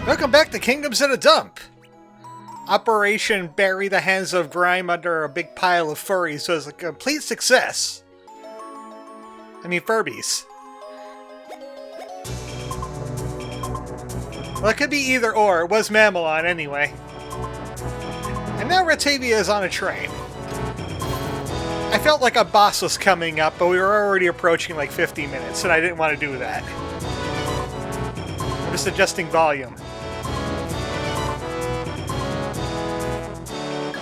Welcome back to Kingdoms in a Dump! Operation Bury the Hands of Grime Under a Big Pile of Furries was a complete success. I mean, Furbies. Well, it could be either or. It was Mamelon anyway. And now Ratavia is on a train. I felt like a boss was coming up, but we were already approaching like 50 minutes, and I didn't want to do that. I'm just adjusting volume.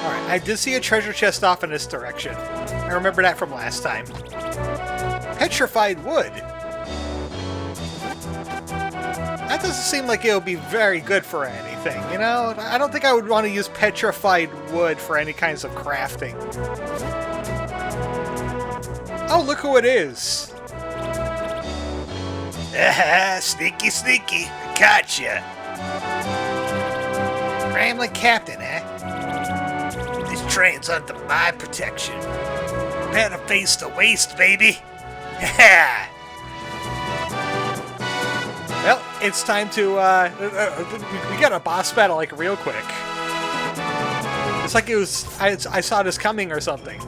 Alright, I did see a treasure chest off in this direction. I remember that from last time. Petrified wood. That doesn't seem like it would be very good for anything, you know? I don't think I would want to use petrified wood for any kinds of crafting. Oh, look who it is! Sneaky, sneaky. Gotcha. Ramlin Captain, eh? This train's under my protection. Better face the waste, baby. Well, it's time to, we got a boss battle, like, real quick. It's like it was, I saw this coming or something.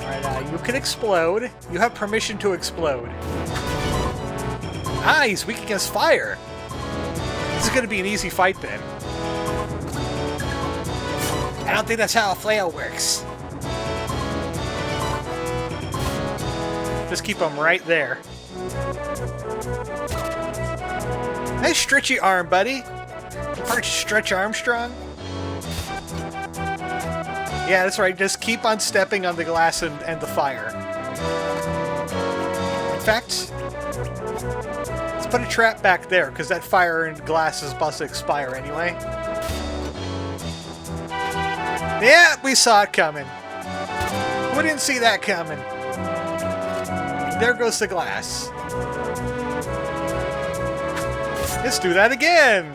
Alright, you can explode. You have permission to explode. Ah, he's weak against fire. This is gonna be an easy fight, then. I don't think that's how a flail works. Just keep him right there. Nice stretchy arm, buddy. Part Stretch Armstrong. Yeah, that's right. Just keep on stepping on the glass and the fire. In fact, let's put a trap back there, because that fire and glass is about to expire anyway. Yeah, we saw it coming. We didn't see that coming. There goes the glass. Let's do that again!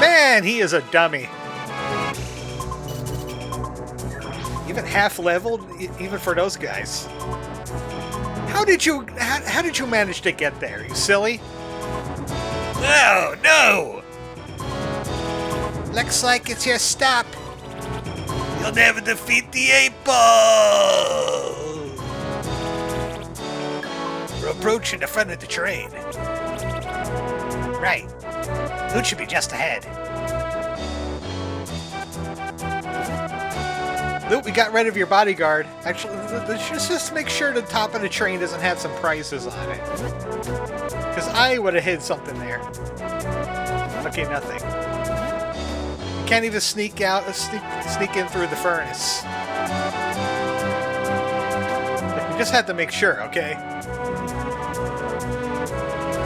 Man, he is a dummy. Even half-leveled, even for those guys. How did you manage to get there, you silly? No, no! Looks like it's your stop. You'll never defeat the 8-ball! We're approaching the front of the train. Right. Loot should be just ahead. Loot, we got rid of your bodyguard. Actually, let's just make sure the top of the train doesn't have some prizes on it. Because I would have hid something there. Okay, nothing. You can't even sneak out, sneak in through the furnace. We just had to make sure, okay?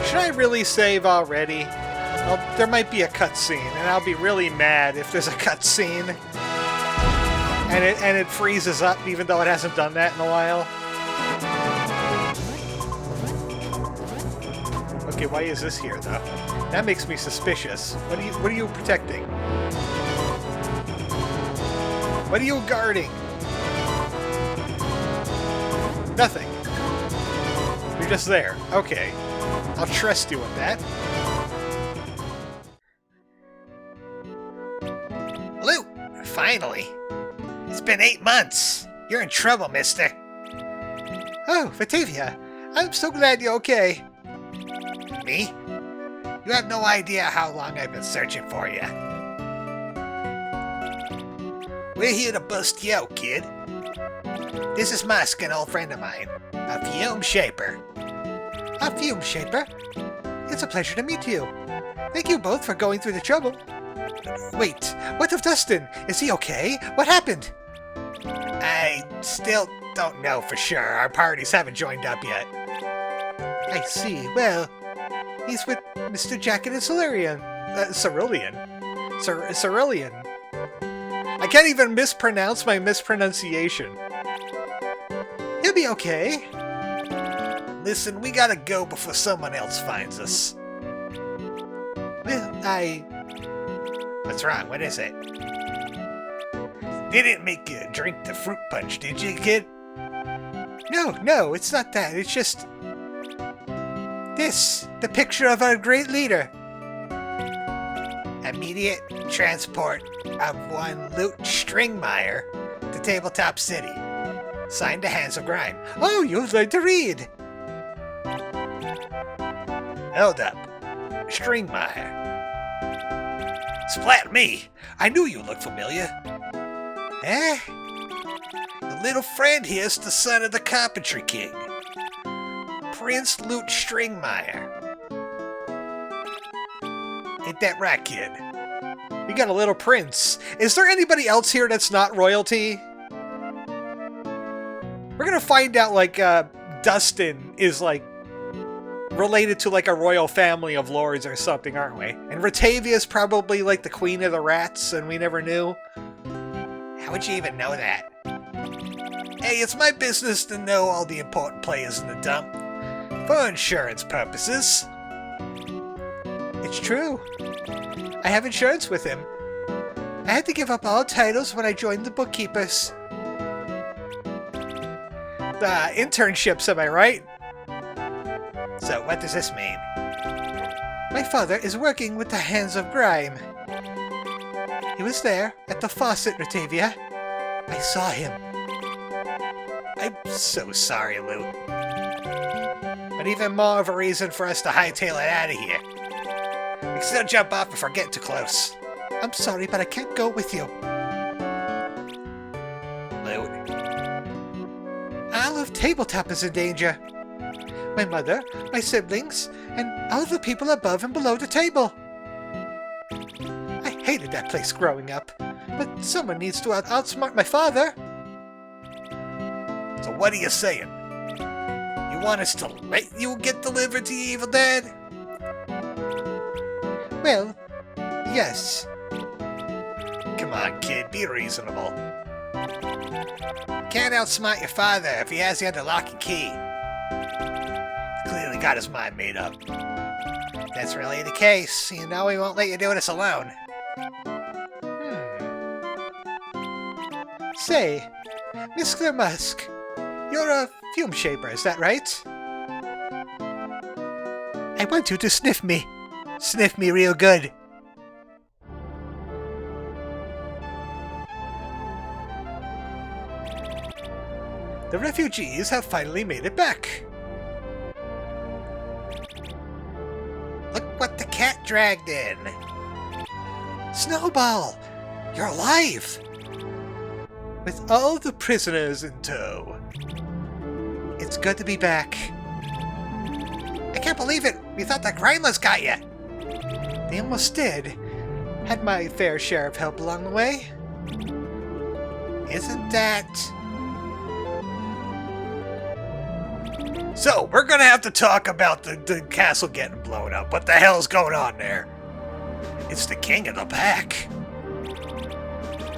Should I really save already? Well, there might be a cutscene, and I'll be really mad if there's a cutscene. And it freezes up, even though it hasn't done that in a while. Okay, why is this here, though? That makes me suspicious. What are you protecting? What are you guarding? Nothing. You're just there. Okay. I'll trust you with that. Loot! Finally! It's been 8 months! You're in trouble, mister! Oh, Ratavia, I'm so glad you're okay. Me? You have no idea how long I've been searching for you. We're here to bust you out, kid. This is Musk, an old friend of mine. A fume shaper. A fume shaper? It's a pleasure to meet you. Thank you both for going through the trouble. Wait, what of Dustin? Is he okay? What happened? I still don't know for sure. Our parties haven't joined up yet. I see. Well, he's with Mr. Jacket and Cerulean. Cerulean. Cerulean. I can't even mispronounce my mispronunciation. He'll be okay. Listen, we gotta go before someone else finds us. Well, What's wrong? What is it? They didn't make you drink the fruit punch, did you, kid? No, it's not that. It's just... this. The picture of our great leader. Immediate transport of one Loot Stringmeyer to Tabletop City. Signed to Hands of Grime. Oh, you'd like to read. Hold up. Stringmeyer. Splat me! I knew you looked familiar. Eh? The little friend here's the son of the Carpentry King. Prince Loot Stringmeyer. Ain't that right, kid? You got a little prince. Is there anybody else here that's not royalty? We're gonna find out, like, Dustin is, like, related to, like, a royal family of lords or something, aren't we? And Ratavia's probably, like, the queen of the rats, and we never knew. How would you even know that? Hey, it's my business to know all the important players in the dump. For insurance purposes. It's true. I have insurance with him. I had to give up all titles when I joined the bookkeepers. The internships, am I right? So what does this mean? My father is working with the Hands of Grime. He was there at the faucet, Ratavia. I saw him. I'm so sorry, Loot. But even more of a reason for us to hightail it out of here. We can still jump off before getting too close. I'm sorry, but I can't go with you. Loot. All of Tabletop is in danger. My mother, my siblings, and all the people above and below the table. I hated that place growing up, but someone needs to outsmart my father. So what are you saying? You want us to let you get delivered to the evil dead? Well, yes. Come on, kid, be reasonable. Can't outsmart your father if he has you under lock and key. He's clearly got his mind made up. If that's really the case, you know he won't let you do this alone. Say, Mr. Musk, you're a fume shaper, is that right? I want you to sniff me. Sniff me real good. The refugees have finally made it back. Look what the cat dragged in. Snowball, you're alive! With all the prisoners in tow. It's good to be back. I can't believe it! We thought the Grimeless got you! They almost did. Had my fair share of help along the way. Isn't that... So, we're gonna have to talk about the castle getting blown up. What the hell's going on there? It's the king of the pack.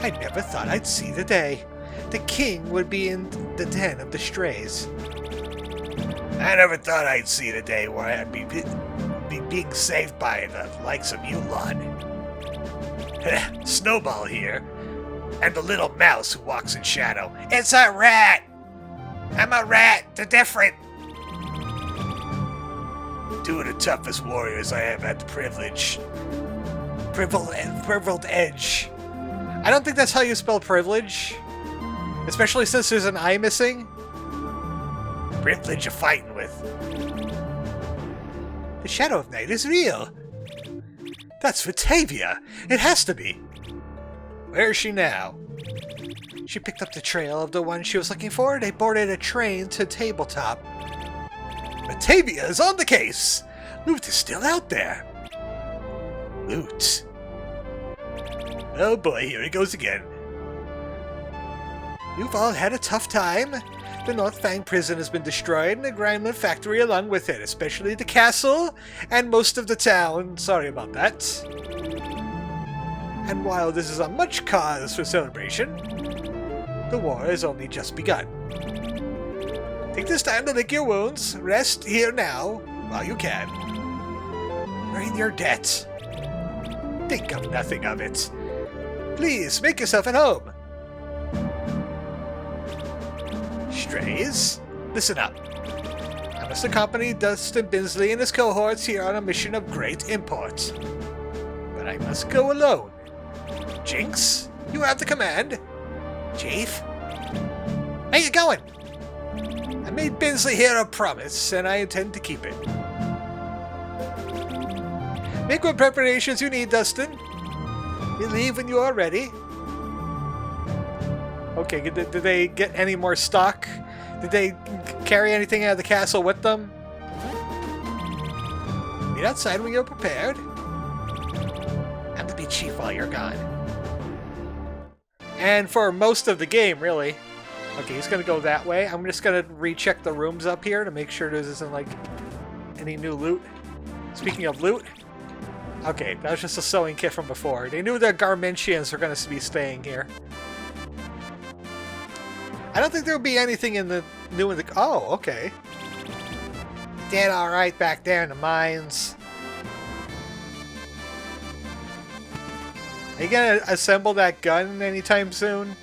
I never thought I'd see the day. The king would be in the den of the strays. I never thought I'd see the day where I'd be being saved by the likes of you lot. Snowball here. And the little mouse who walks in shadow. It's a rat! I'm a rat! They're different! Two of the toughest warriors I have had the privilege. Privileged edge. I don't think that's how you spell privilege. Especially since there's an eye missing. Privilege of fighting with. The Shadow of Night is real. That's Fatavia. It has to be. Where is she now? She picked up the trail of the one she was looking for. They boarded a train to Tabletop. Batavia is on the case. Loot is still out there. Loot. Oh boy, here he goes again. You've all had a tough time. The North Fang prison has been destroyed and the Grimeland factory along with it, especially the castle and most of the town. Sorry about that. And while this is a much cause for celebration, the war has only just begun. Take this time to lick your wounds. Rest here now while you can. Earn your debt. Think of nothing of it. Please, make yourself at home. Strays? Listen up. I must accompany Dustin Binsley and his cohorts here on a mission of great import. But I must go alone. Jinx, you have the command. Chief? How you going? I made Binsley here a promise, and I intend to keep it. Make what preparations you need, Dustin. We leave when you are ready. Okay, did they get any more stock? Did they carry anything out of the castle with them? Meet outside when you're prepared. I'm to be chief while you're gone. And for most of the game, really. Okay, he's gonna go that way. I'm just gonna recheck the rooms up here to make sure there isn't, like, any new loot. Speaking of loot... Okay, that was just a sewing kit from before. They knew the Garmentians were gonna be staying here. I don't think there would be anything in the new in the... Oh, okay. Did alright back there in the mines. Are you gonna assemble that gun anytime soon?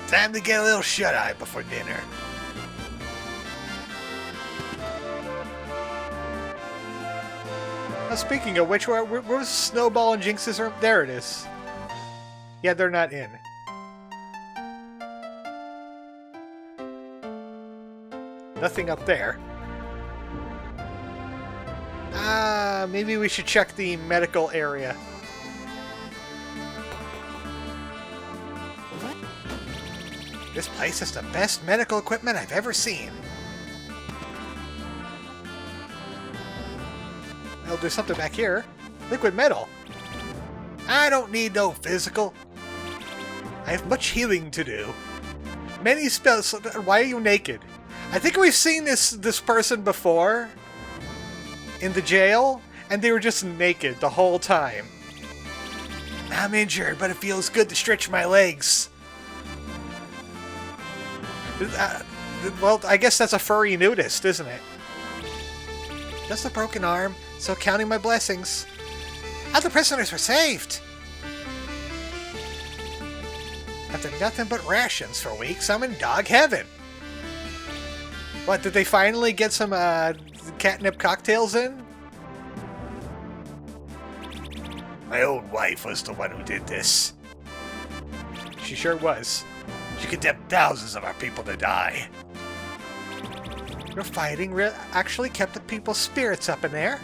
Time to get a little shut-eye before dinner. Now, speaking of which, where's Snowball and Jinx's room? There it is. Yeah, they're not in. Nothing up there. Maybe we should check the medical area. This place has the best medical equipment I've ever seen. Well, there's something back here. Liquid metal. I don't need no physical. I have much healing to do. Many spells. Why are you naked? I think we've seen this person before in the jail, and they were just naked the whole time. I'm injured, but it feels good to stretch my legs. Well, I guess that's a furry nudist, isn't it? Just a broken arm, so counting my blessings. Other prisoners were saved. After nothing but rations for weeks, I'm in dog heaven. What, did they finally get some catnip cocktails in? My own wife was the one who did this. She sure was. She condemned thousands of our people to die. Your fighting actually kept the people's spirits up in there.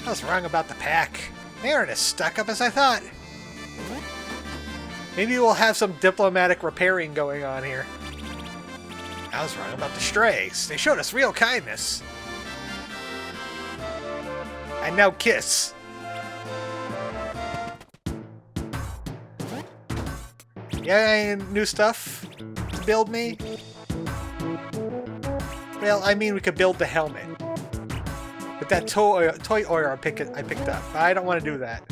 I was wrong about the pack. They aren't as stuck up as I thought. Maybe we'll have some diplomatic repairing going on here. I was wrong about the strays. They showed us real kindness. And now kiss. Yeah, any new stuff to build me? Well, I mean, we could build the helmet. With that toy ore I picked up. I don't want to do that.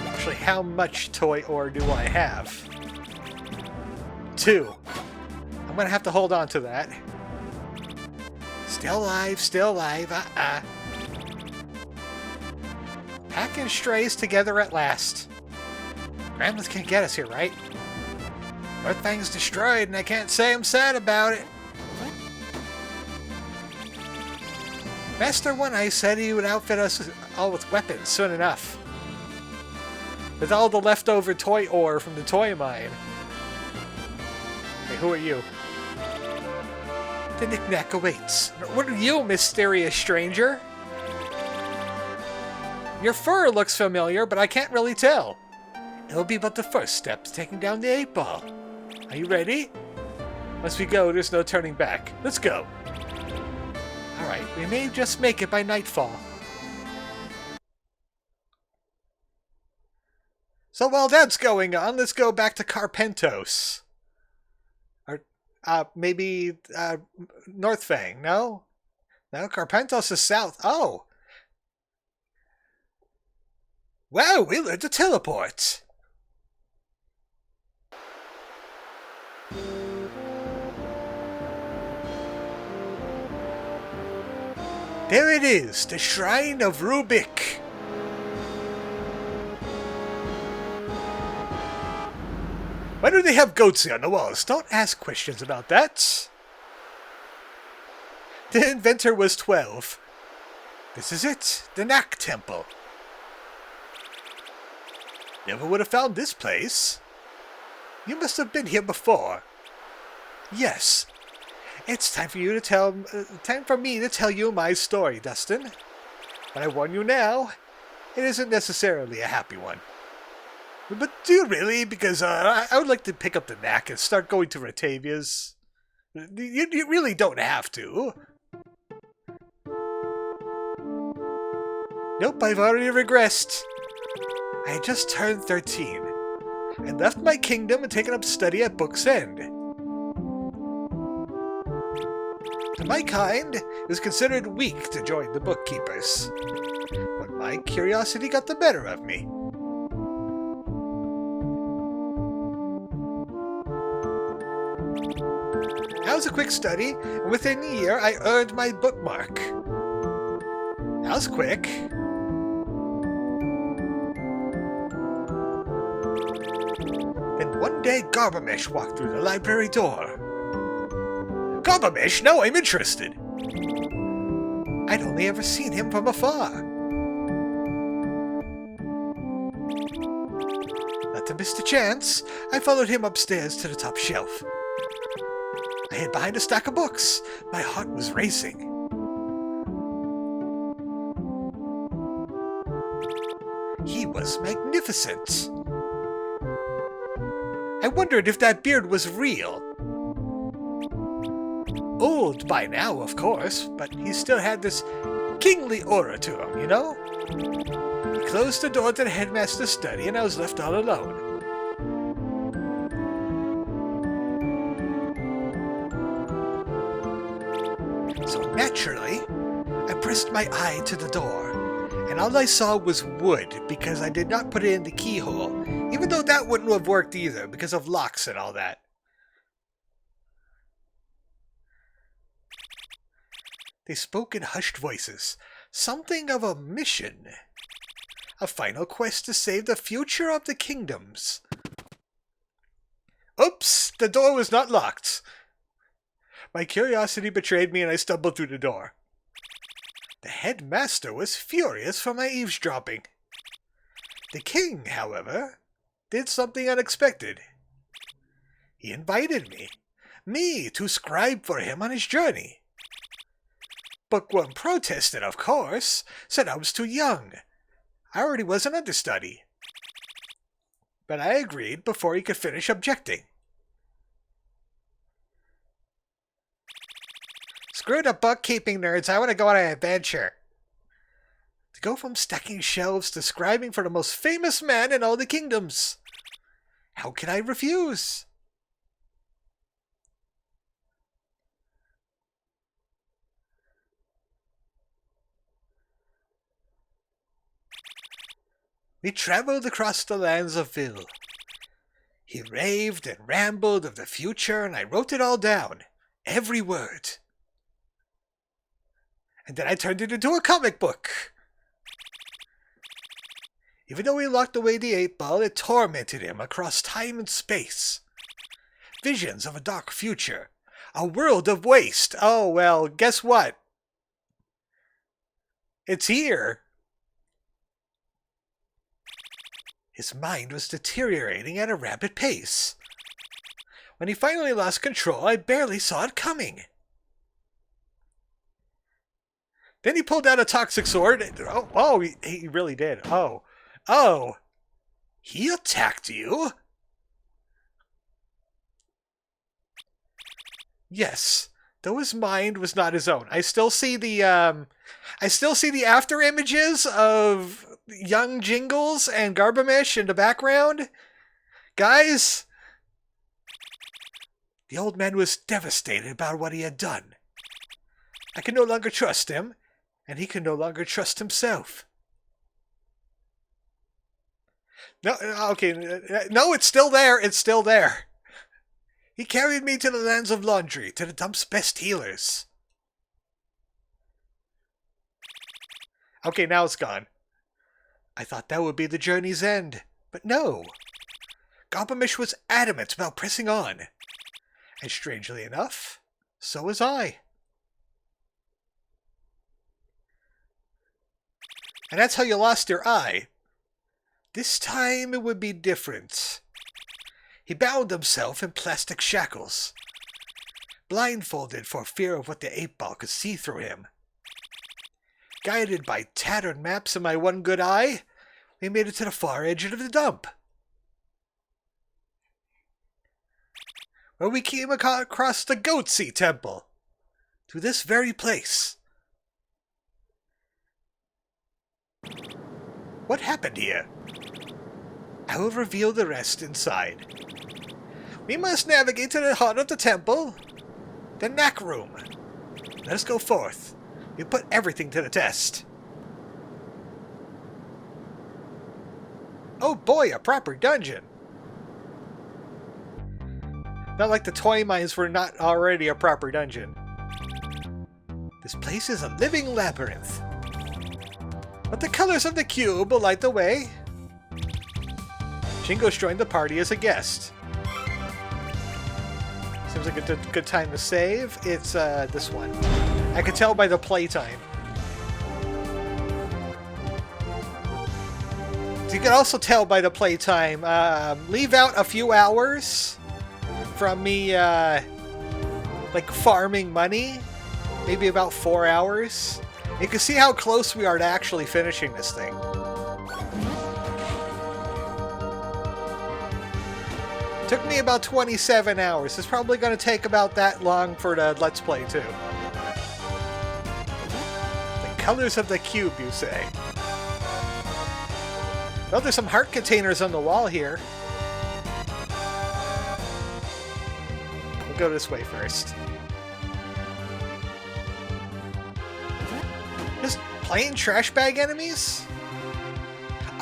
Actually, how much toy ore do I have? 2. I'm gonna have to hold on to that. Still alive, Packing strays together at last. Gremlins can't get us here, right? Our thing's destroyed, and I can't say I'm sad about it. Master One Eye said he would outfit us all with weapons soon enough. With all the leftover toy ore from the toy mine. Hey, who are you? The knick-knack awaits. What are you, mysterious stranger? Your fur looks familiar, but I can't really tell. It'll be but the first step to taking down the 8-ball. Are you ready? Once we go, there's no turning back. Let's go. Alright, we may just make it by nightfall. So while that's going on, let's go back to Carpentos. Or, maybe, North Fang, no? No, Carpentos is south. Oh! Wow, we learned to teleport! There it is, the Shrine of Ru'Bikk. Why do they have goatsy on the walls? Don't ask questions about that. The inventor was 12. This is it, the Knack Temple. Never would have found this place. You must have been here before. Yes. It's time for you to time for me to tell you my story, Dustin. But I warn you now, it isn't necessarily a happy one. But do you really? Because I would like to pick up the knack and start going to Ratavia's. You really don't have to. Nope, I've already regressed. I had just turned 13 and left my kingdom and taken up study at Book's End. To my kind, it was considered weak to join the bookkeepers, but my curiosity got the better of me. That was a quick study, and within a year I earned my bookmark. That was quick. Then one day Garbamesh walked through the library door. Garbamesh? Now I'm interested. I'd only ever seen him from afar. Not to miss the chance, I followed him upstairs to the top shelf. I hid behind a stack of books. My heart was racing. He was magnificent. I wondered if that beard was real. Old by now, of course, but he still had this kingly aura to him, you know? He closed the door to the headmaster's study, and I was left all alone. So naturally, I pressed my eye to the door, and all I saw was wood because I did not put it in the keyhole, even though that wouldn't have worked either because of locks and all that. They spoke in hushed voices, something of a mission, a final quest to save the future of the kingdoms. Oops, the door was not locked. My curiosity betrayed me and I stumbled through the door. The headmaster was furious for my eavesdropping. The king, however, did something unexpected. He invited me to scribe for him on his journey. Bookworm protested, of course, said I was too young. I already was an understudy. But I agreed before he could finish objecting. Screw the bookkeeping nerds, I want to go on an adventure. To go from stacking shelves to scribing for the most famous man in all the kingdoms. How can I refuse? We traveled across the lands of Vil. He raved and rambled of the future, and I wrote it all down, every word. And then I turned it into a comic book. Even though he locked away the 8-ball, it tormented him across time and space. Visions of a dark future, a world of waste. Oh, well, guess what? It's here. His mind was deteriorating at a rapid pace. When he finally lost control, I barely saw it coming. Then he pulled out a toxic sword. Oh, he really did. Oh. He attacked you? Yes, though his mind was not his own. I still see the after images of young Jingles and Garbamesh in the background. Guys, the old man was devastated about what he had done. I could no longer trust him, and he could no longer trust himself. No, okay, no, it's still there. It's still there. He carried me to the lands of laundry, to the dump's best healers. Okay, now it's gone. I thought that would be the journey's end, but no. Gobamish was adamant about pressing on. And strangely enough, so was I. And that's how you lost your eye. This time it would be different. He bound himself in plastic shackles, blindfolded for fear of what the 8-ball could see through him. Guided by tattered maps and my one good eye, we made it to the far edge of the dump, where we came across the Goatsy Temple, to this very place. What happened here? I will reveal the rest inside. We must navigate to the heart of the temple, the knack room. Let us go forth. We put everything to the test. Oh boy, a proper dungeon. Not like the toy mines were not already a proper dungeon. This place is a living labyrinth. But the colors of the cube will light the way. Jingo's joined the party as a guest. Seems like a good time to save. It's this one. I could tell by the playtime. So you can also tell by the playtime. Leave out a few hours from me like farming money. Maybe about 4 hours. You can see how close we are to actually finishing this thing. Took me about 27 hours. It's probably going to take about that long for the Let's Play, too. The colors of the cube, you say? Well, there's some heart containers on the wall here. We'll go this way first. Just plain trash bag enemies?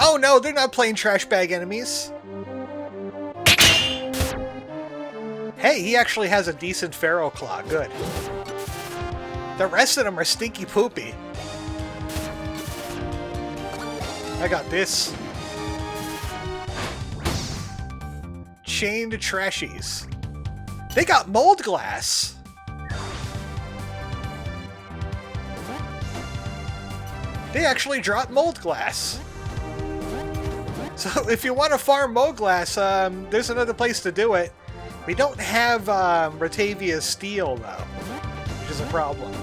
Oh no, they're not plain trash bag enemies. Hey, he actually has a decent Pharaoh Claw. Good. The rest of them are stinky poopy. I got this. Chained trashies. They got mold glass. They actually drop mold glass. So if you want to farm mold glass, there's another place to do it. We don't have Ratavia's steel, though, which is a problem.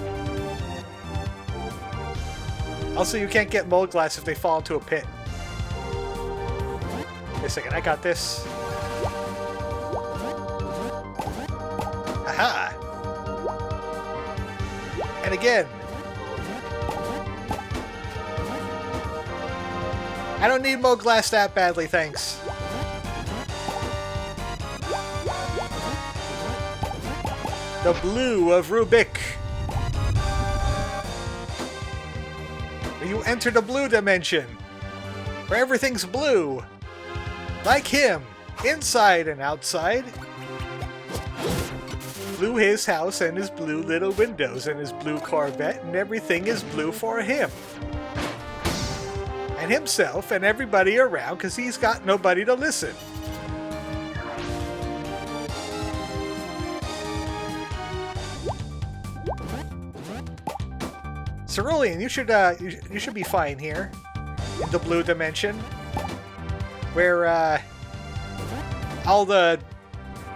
Also, you can't get mold glass if they fall into a pit. Wait a second, I got this. Aha! And again. I don't need mold glass that badly, thanks. The blue of Ru'Bikk. You enter the blue dimension, where everything's blue. Like him, inside and outside. Blue his house and his blue little windows and his blue Corvette, and everything is blue for him. And himself and everybody around, because he's got nobody to listen. Cerulean, you should be fine here in the blue dimension, where all the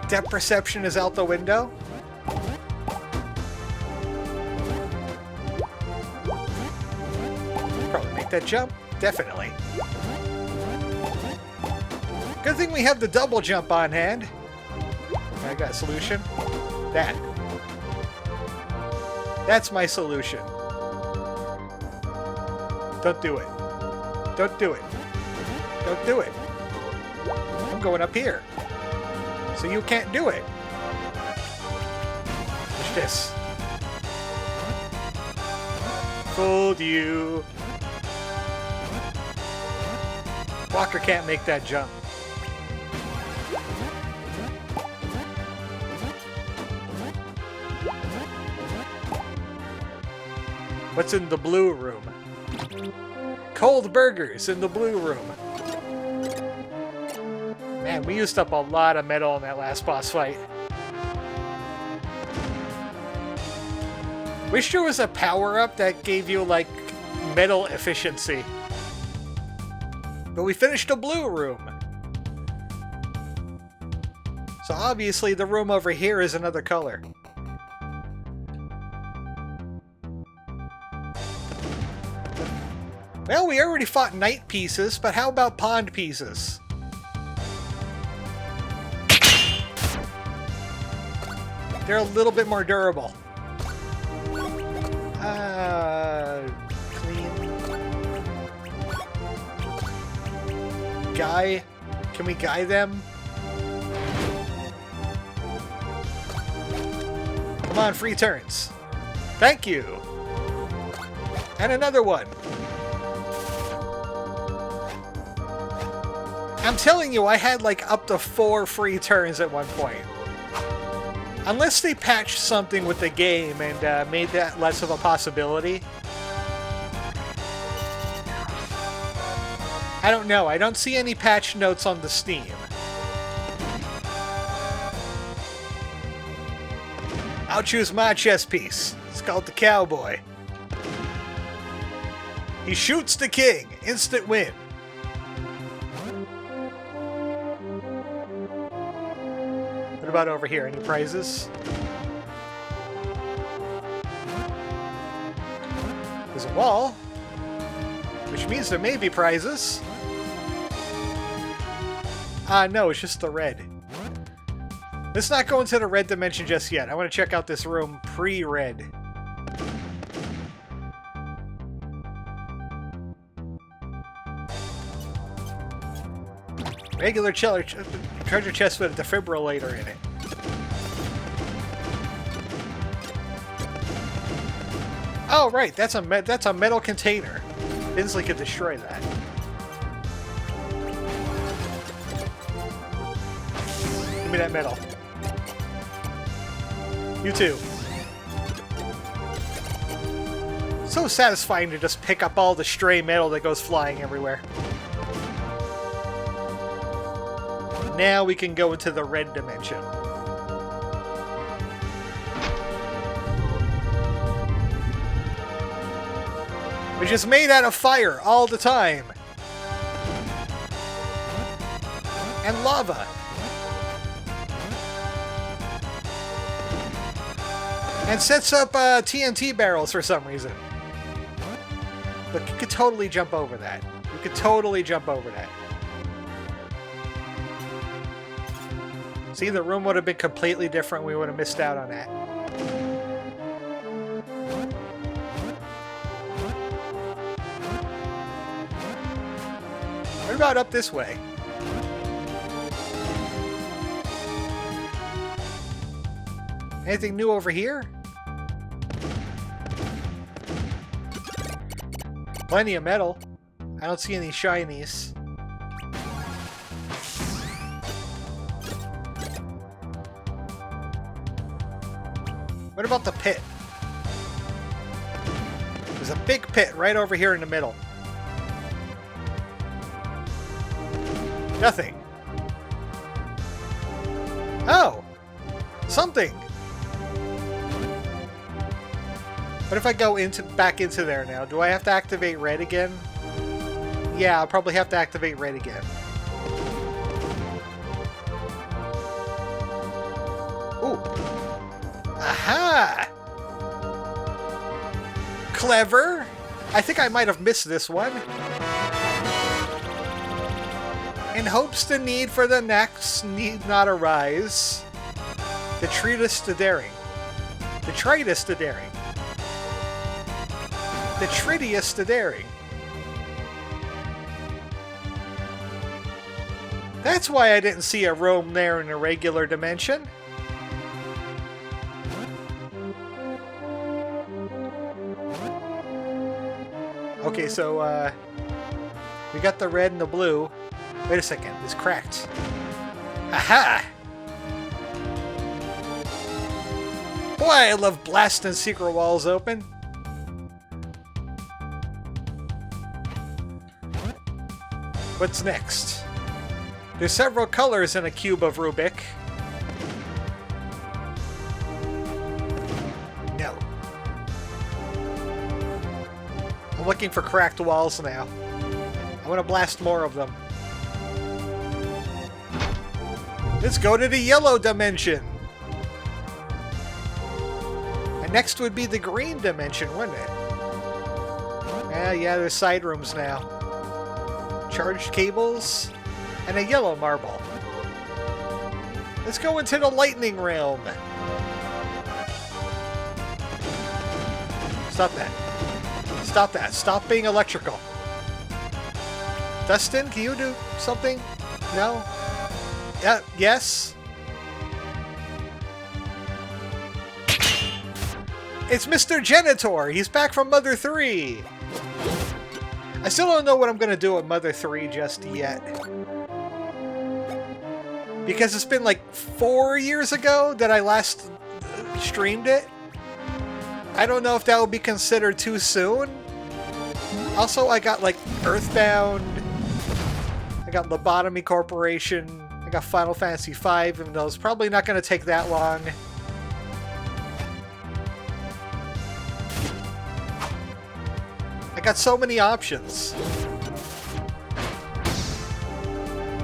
depth perception is out the window. Probably make that jump, definitely. Good thing we have the double jump on hand. I got a solution. That's my solution. Don't do it. Don't do it. Don't do it. I'm going up here. So you can't do it. Watch this. Fooled you. Walker can't make that jump. What's in the blue room? Cold burgers in the blue room. Man, we used up a lot of metal in that last boss fight. Wish there was a power-up that gave you, like, metal efficiency. But we finished the blue room. So obviously the room over here is another color. Well, we already fought night pieces, but how about pond pieces? They're a little bit more durable. Clean. Guy? Can we guy them? Come on, free turns. Thank you. And another one. I'm telling you, I had like up to 4 free turns at one point. Unless they patched something with the game and made that less of a possibility. I don't know. I don't see any patch notes on the Steam. I'll choose my chess piece. It's called the Cowboy. He shoots the king. Instant win. What about over here? Any prizes? There's a wall, which means there may be prizes. No, it's just the red. Let's not go into the red dimension just yet. I want to check out this room pre-red. Regular treasure chest with a defibrillator in it. Oh, right. That's a metal container. Inslee could destroy that. Give me that metal. You too. So satisfying to just pick up all the stray metal that goes flying everywhere. Now we can go into the red dimension. Which is made out of fire all the time. And lava. And sets up TNT barrels for some reason. Look, you could totally jump over that. You could totally jump over that. See, the room would have been completely different. We would have missed out on that. What about up this way? Anything new over here? Plenty of metal. I don't see any shinies. What about the pit? There's a big pit right over here in the middle. Nothing. Oh! Something! What if I go back into there now? Do I have to activate red again? Yeah, I'll probably have to activate red again. Ooh. Aha! Clever! I think I might have missed this one. In hopes the need for the next need not arise. The treatise to daring. The treatise to daring. The treatise to daring. That's why I didn't see a room there in a regular dimension. Okay, so, we got the red and the blue. Wait a second, it's cracked. Aha! Boy, I love blasting secret walls open. What's next? There's several colors in a cube of Ru'Bikk. No. I'm looking for cracked walls now. I want to blast more of them. Let's go to the yellow dimension. And next would be the green dimension, wouldn't it? Yeah, there's side rooms now. Charged cables and a yellow marble. Let's go into the lightning realm. Stop that. Stop that. Stop being electrical. Dustin, can you do something? No? Yeah, yes? It's Mr. Genitor! He's back from Mother 3! I still don't know what I'm gonna do with Mother 3 just yet. Because it's been like 4 years ago that I last streamed it. I don't know if that would be considered too soon. Also, I got like Earthbound. I got Lobotomy Corporation. I got Final Fantasy V, even though it's probably not going to take that long. I got so many options.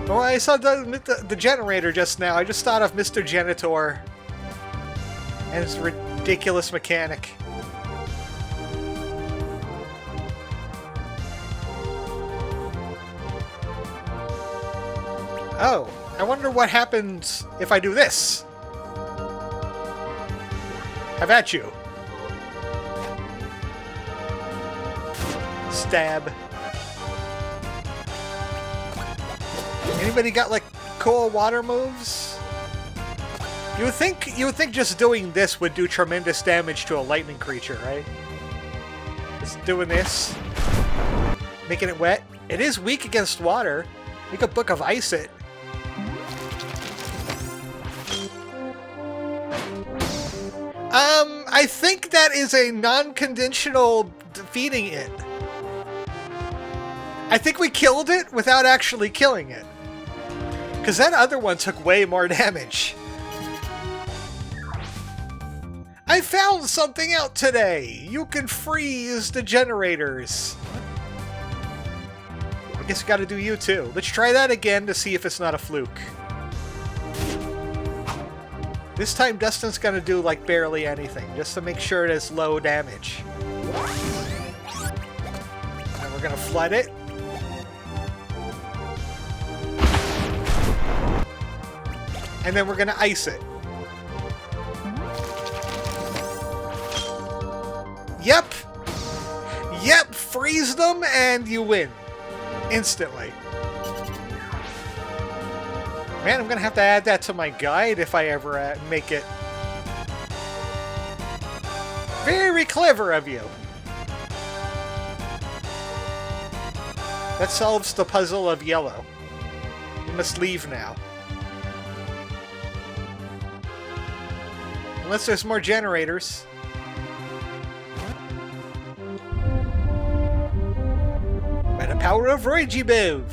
Well, I saw the generator just now. I just thought of Mr. Genitor and his ridiculous mechanic. Oh, I wonder what happens if I do this. Have at you. Stab. Anybody got like cool water moves? You would think just doing this would do tremendous damage to a lightning creature, right? Just doing this, making it wet. It is weak against water. You could Book of Ice it. I think that is a non-conditional defeating it. I think we killed it without actually killing it. Because that other one took way more damage. I found something out today! You can freeze the generators. I guess I gotta do you too. Let's try that again to see if it's not a fluke. This time Dustin's gonna do like barely anything, just to make sure it has low damage. And we're gonna flood it. And then we're gonna ice it. Yep! Yep! Freeze them and you win. Instantly. Man, I'm gonna have to add that to my guide if I ever make it. Very clever of you. That solves the puzzle of yellow. You must leave now. Unless there's more generators. By the power of Ru'Bikk.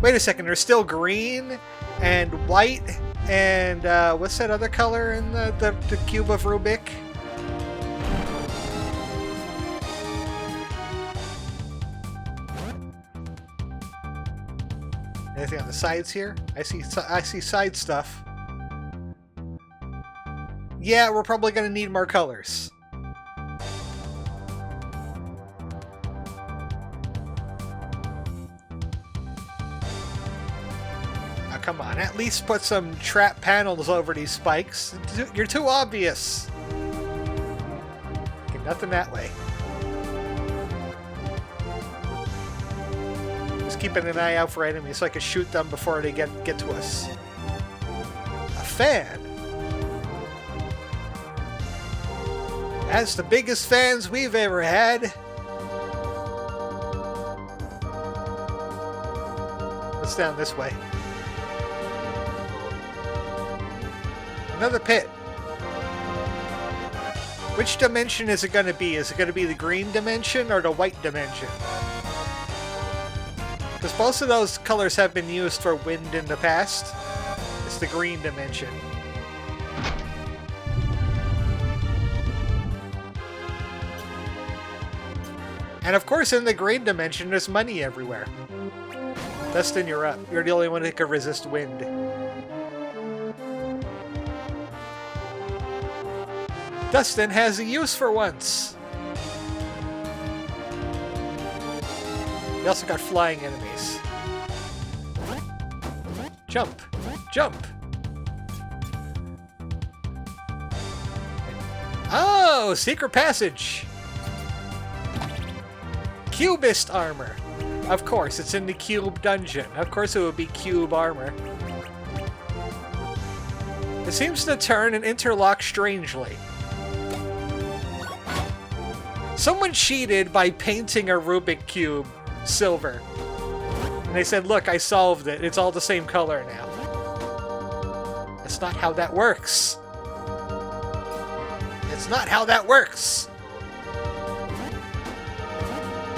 Wait a second, there's still green and white and what's that other color in the cube of Ru'Bikk? Anything on the sides here? I see side stuff. Yeah, we're probably gonna need more colors. Come on, at least put some trap panels over these spikes. You're too obvious. Okay, nothing that way. Just keeping an eye out for enemies so I can shoot them before they get to us. A fan? That's the biggest fans we've ever had. Let's down this way. Another pit. Which dimension is it going to be? Is it going to be the green dimension or the white dimension? Because both of those colors have been used for wind in the past. It's the green dimension. And of course, in the green dimension, there's money everywhere. Dustin, you're up. You're the only one that can resist wind. Dustin has a use for once. We also got flying enemies. Jump! Jump! Oh! Secret passage! Cubist armor! Of course, it's in the cube dungeon. Of course it would be cube armor. It seems to turn and interlock strangely. Someone cheated by painting a Ru'Bikk cube silver. And they said, look, I solved it. It's all the same color now. That's not how that works. It's not how that works.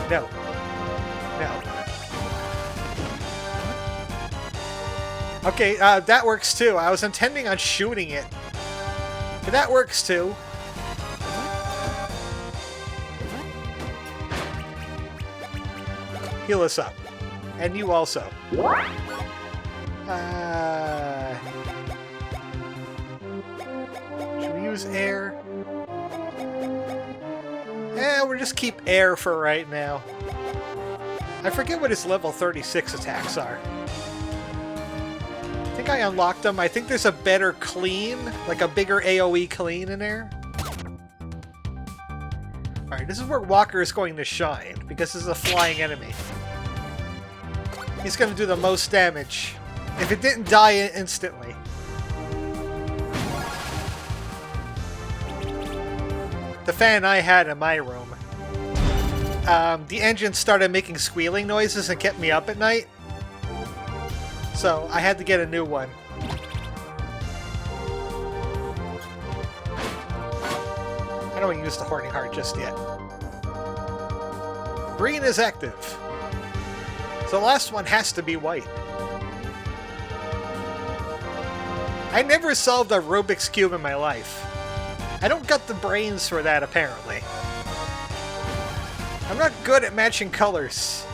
No. No. Okay, that works too. I was intending on shooting it. But that works too. Heal us up. And you also. Should we use air? We'll just keep air for right now. I forget what his level 36 attacks are. I think I unlocked them. I think there's a better clean, like a bigger AoE clean in there. Alright, this is where Walker is going to shine, because this is a flying enemy. He's going to do the most damage. If it didn't die instantly. The fan I had in my room. The engine started making squealing noises and kept me up at night. So I had to get a new one. I don't want to use the Horny Heart just yet. Green is active. So the last one has to be white. I never solved a Rubik's Cube in my life. I don't got the brains for that, apparently. I'm not good at matching colors.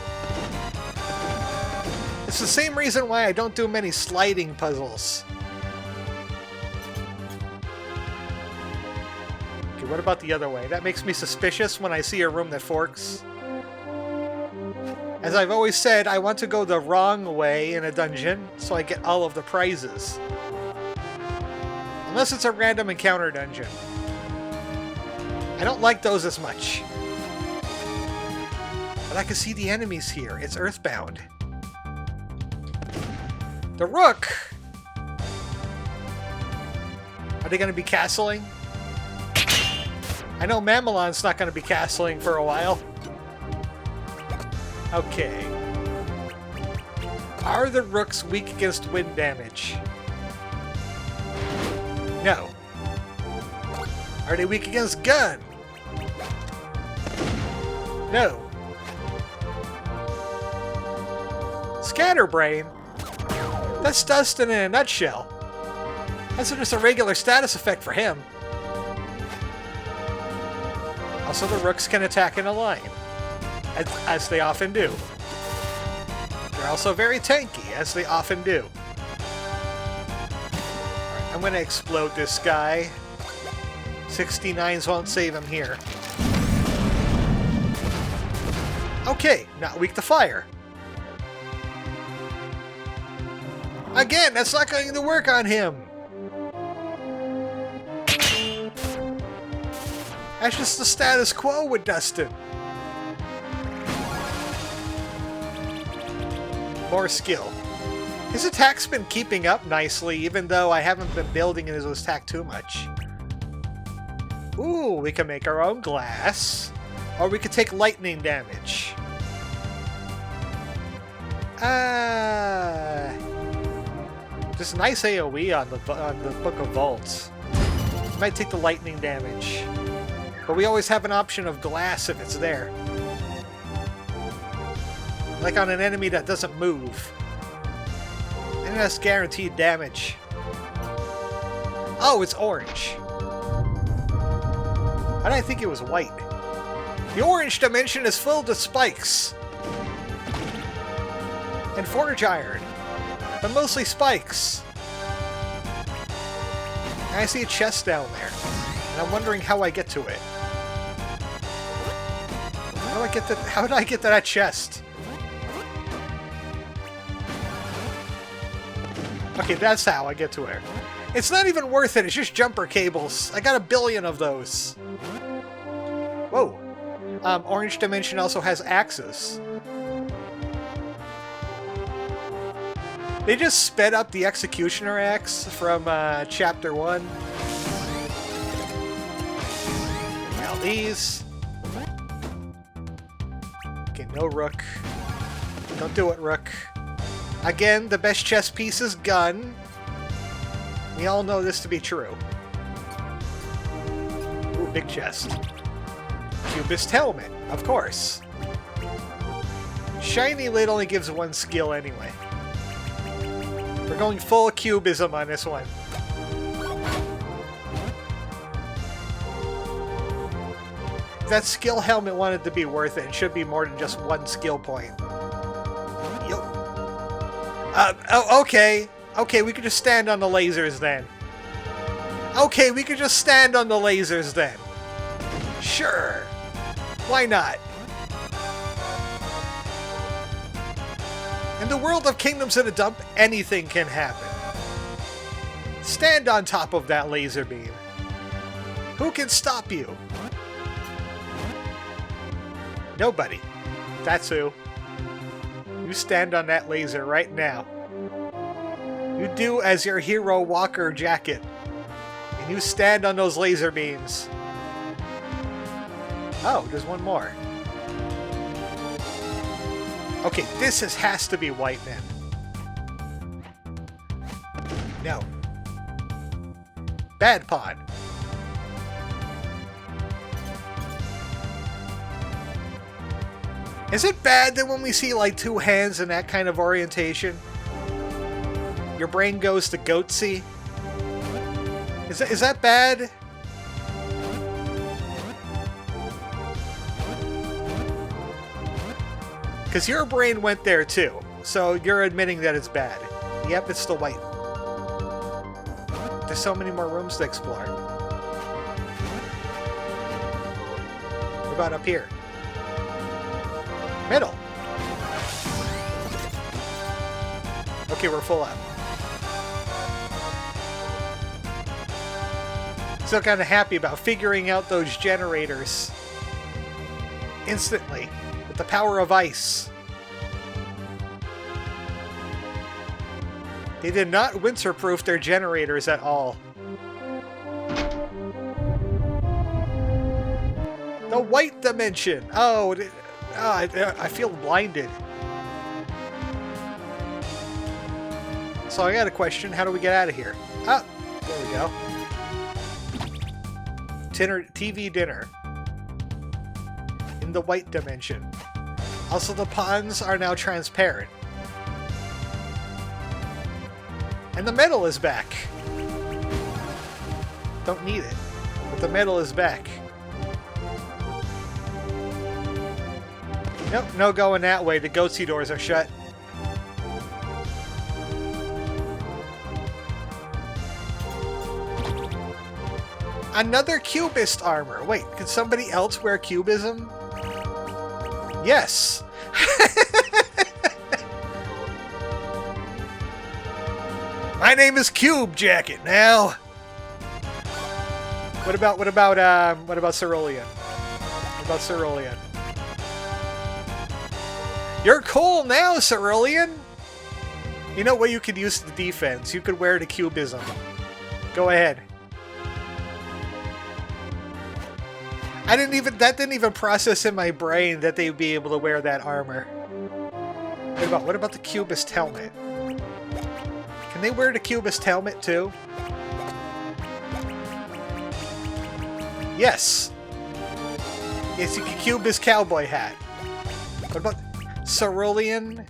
It's the same reason why I don't do many sliding puzzles. Okay, what about the other way? That makes me suspicious when I see a room that forks. As I've always said, I want to go the wrong way in a dungeon, so I get all of the prizes. Unless it's a random encounter dungeon. I don't like those as much. But I can see the enemies here. It's Earthbound. The Rook! Are they going to be castling? I know Mamelon's not going to be castling for a while. Okay. Are the Rooks weak against wind damage? No. Are they weak against gun? No. Scatterbrain? That's Dustin in a nutshell. That's just a regular status effect for him. Also, the Rooks can attack in a line, as they often do. They're also very tanky, as they often do. Alright, I'm gonna explode this guy. 69s won't save him here. Okay, not weak to fire. Again, that's not going to work on him. That's just the status quo with Dustin. More skill. His attack's been keeping up nicely, even though I haven't been building his attack too much. Ooh, we can make our own glass. Or we could take lightning damage. Just nice AoE on the Book of Vaults. Might take the lightning damage. But we always have an option of glass if it's there. Like on an enemy that doesn't move. And that's guaranteed damage. Oh, it's orange. Why did I think it was white? The orange dimension is filled with spikes. And forge iron. But mostly spikes. And I see a chest down there. And I'm wondering how I get to it. How did I get to that chest? Okay, that's how I get to it. It's not even worth it, it's just jumper cables. I got 1 billion of those. Whoa. Orange Dimension also has axes. They just sped up the Executioner axe from Chapter 1. Now these. Okay, no Rook. Don't do it, Rook. Again, the best chess piece is gun. We all know this to be true. Ooh, big chest. Cubist helmet, of course. Shiny lid only gives 1 skill anyway. We're going full cubism on this one. If that skill helmet wanted to be worth it, it should be more than just 1 skill point. Oh, okay. Okay, we could just stand on the lasers then. Okay, we could just stand on the lasers then. Sure. Why not? In the world of Kingdoms in a Dump, anything can happen. Stand on top of that laser beam. Who can stop you? Nobody. That's who. You stand on that laser right now. You do as your hero Walker jacket. And you stand on those laser beams. Oh, there's one more. Okay, this has to be white then. No. Bad Pod. Is it bad that when we see like 2 hands in that kind of orientation, your brain goes to goatsy? Is that bad? Because your brain went there too, so you're admitting that it's bad. Yep, it's still white. There's so many more rooms to explore. What about up here? Middle. Okay, we're full up. Still kind of happy about figuring out those generators instantly with the power of ice. They did not winter-proof their generators at all. The white dimension. Oh, I feel blinded. So I got a question. How do we get out of here? Ah, there we go. TV dinner. In the white dimension. Also, the ponds are now transparent. And the metal is back. Don't need it. But the metal is back. Nope, no going that way. The goatsy doors are shut. Another cubist armor. Wait, could somebody else wear cubism? Yes. My name is Cube Jacket now. What about Cerulean? What about Cerulean? You're cool now, Cerulean. You know what you could use the defense? You could wear the cubism. Go ahead. That didn't even process in my brain that they'd be able to wear that armor. What about the cubist helmet? Can they wear the cubist helmet too? Yes. Yes, you can cubist cowboy hat. What about Cerulean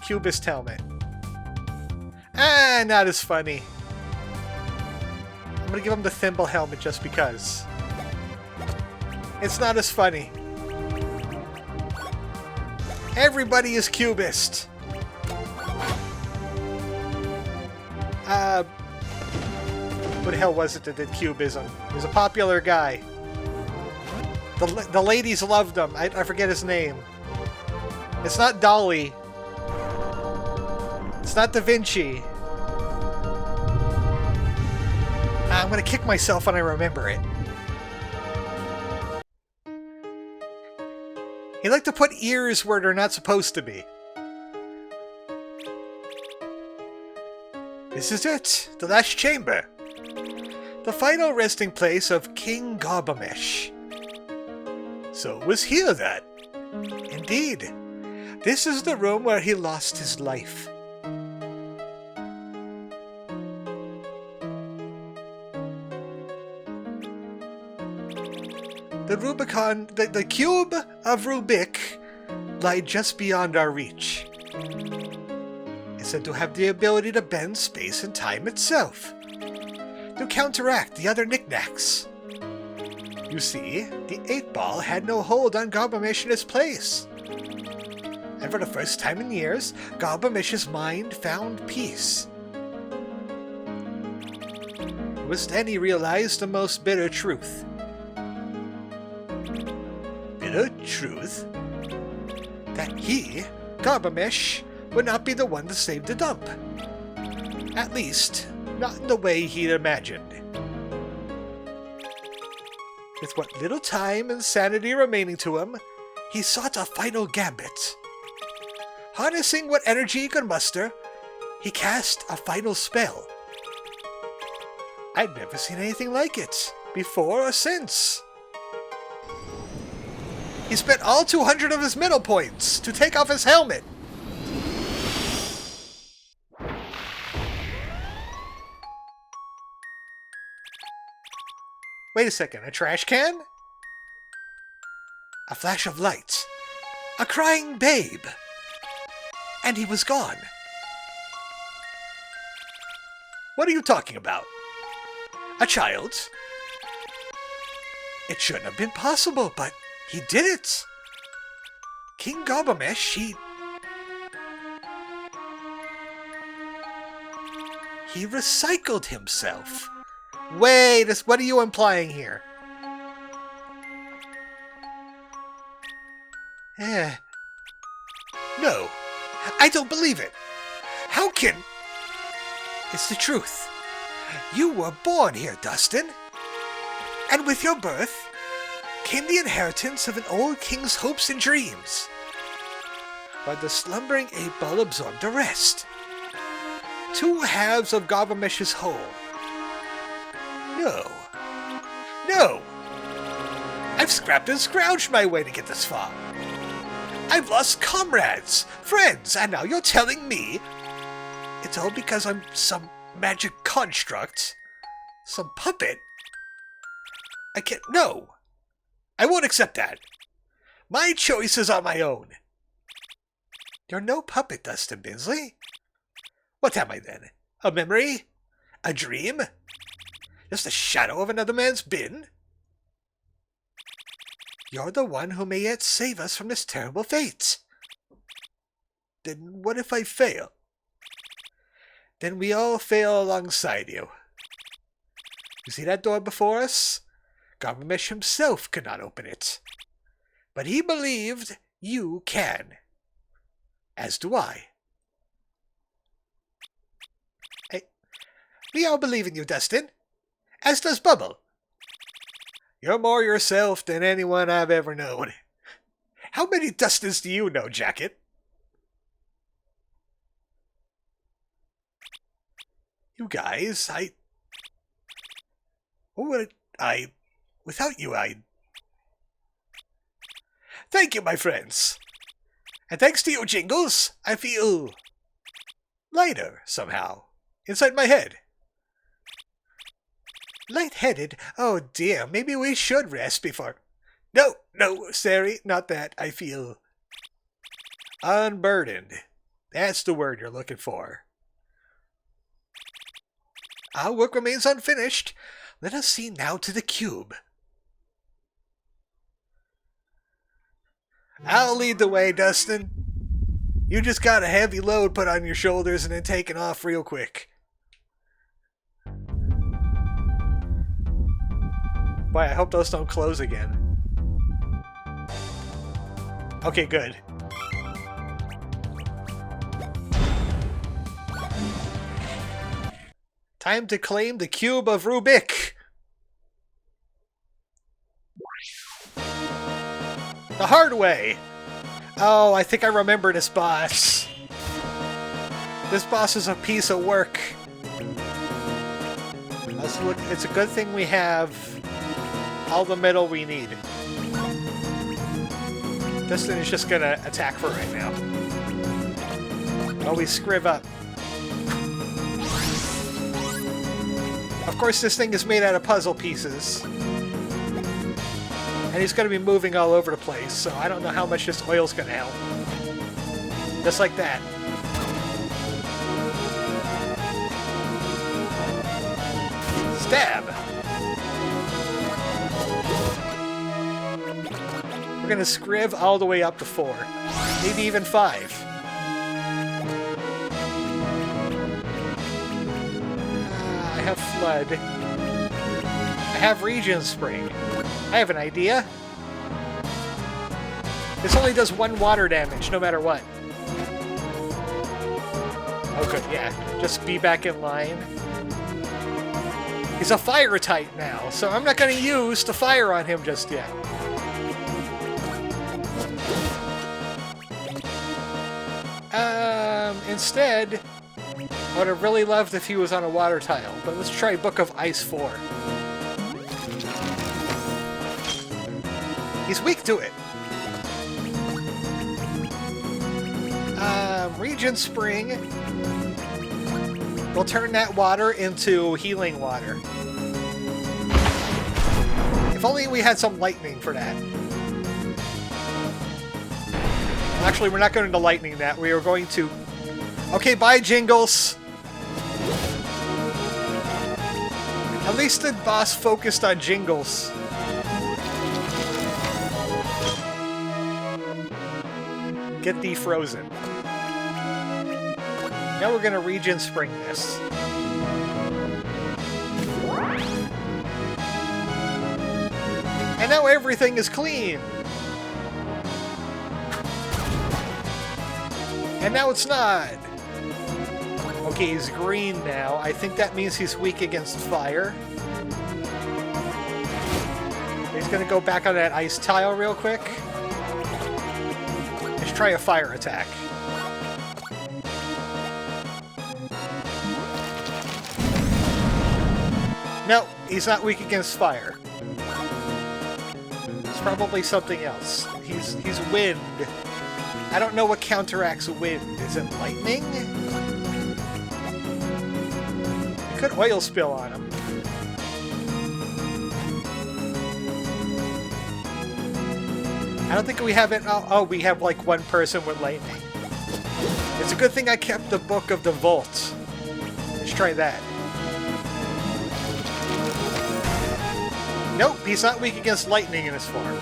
Cubist helmet. Ah, not as funny. I'm gonna give him the Thimble helmet just because. It's not as funny. Everybody is Cubist. What the hell was it that did Cubism? He was a popular guy. The ladies loved him. I forget his name. It's not Dali. It's not Da Vinci. I'm gonna kick myself when I remember it. He liked to put ears where they're not supposed to be. This is it, the last chamber. The final resting place of King Garbamesh. So it was here then. Indeed. This is the room where he lost his life. The the cube of Ru'Bikk lied just beyond our reach. It's said to have the ability to bend space and time itself, to counteract the other knickknacks. You see, the 8-ball had no hold on Garbamesh in its place. And for the first time in years, Garbamesh's mind found peace. It was then he realized the most bitter truth. Bitter truth? That he, Garbamesh, would not be the one to save the dump. At least, not in the way he'd imagined. With what little time and sanity remaining to him, he sought a final gambit. Harnessing what energy he could muster, he cast a final spell. I'd never seen anything like it, before or since. He spent all 200 of his middle points to take off his helmet. Wait a second, a trash can? A flash of light. A crying babe. And he was gone. What are you talking about? A child? It shouldn't have been possible, but he did it. King Garbamesh, he recycled himself. Wait, what are you implying here? No, I don't believe it. How can... It's the truth. You were born here, Dustin. And with your birth came the inheritance of an old king's hopes and dreams. But the slumbering 8-ball absorbed the rest. 2 halves of Garbamesh's whole. No. I've scrapped and scrounged my way to get this far. I've lost comrades, friends, and now you're telling me it's all because I'm some magic construct? Some puppet? I can't... No! I won't accept that. My choice is on my own. You're no puppet, Dustin Binsley. What am I then? A memory? A dream? Just a shadow of another man's bin? You're the one who may yet save us from this terrible fate. Then what if I fail? Then we all fail alongside you. You see that door before us? Garbamesh himself could not open it. But he believed you can. As do I. We all believe in you, Dustin. As does Bubble. You're more yourself than anyone I've ever known. How many Dustins do you know, Jacket? You guys, without you, Thank you, my friends. And thanks to you, Jingles, I feel lighter, somehow, inside my head. Lightheaded? Oh dear, maybe we should rest before... No, Sari, not that. I feel Unburdened. That's the word you're looking for. Our work remains unfinished. Let us see now to the cube. I'll lead the way, Dustin. You just got a heavy load put on your shoulders and then taken off real quick. Boy, I hope those don't close again. Okay, good. Time to claim the cube of Ru'Bikk. The hard way. Oh, I think I remember this boss. This boss is a piece of work. Let's look. It's a good thing we have all the metal we need. This thing is just gonna attack for right now. Oh, we scrib up. Of course, this thing is made out of puzzle pieces. And he's going to be moving all over the place, so I don't know how much this oil's going to help. Just like that. Stab! We're going to scriv all the way up to 4. Maybe even 5. I have Flood. I have Regen Spring. I have an idea. This only does 1 water damage, no matter what. Oh good, yeah. Just be back in line. He's a fire type now, so I'm not going to use the fire on him just yet. Instead, I would have really loved if he was on a water tile, but let's try Book of Ice 4. He's weak to it. Regen Spring will turn that water into healing water. If only we had some lightning for that. Actually, we're not going to lightning that. We are going to... Okay, bye, Jingles. At least the boss focused on Jingles. Get defrozen. Now we're going to Regen Spring this. And now everything is clean! And now it's not! Okay, he's green now. I think that means he's weak against fire. He's going to go back on that ice tile real quick. Let's try a fire attack. No, he's not weak against fire. It's probably something else. He's wind. I don't know what counteracts wind. Is it lightning? It could oil spill on him. I don't think we have it. Oh, we have like 1 person with lightning. It's a good thing I kept the Book of the Vault. Let's try that. Nope, he's not weak against lightning in his form.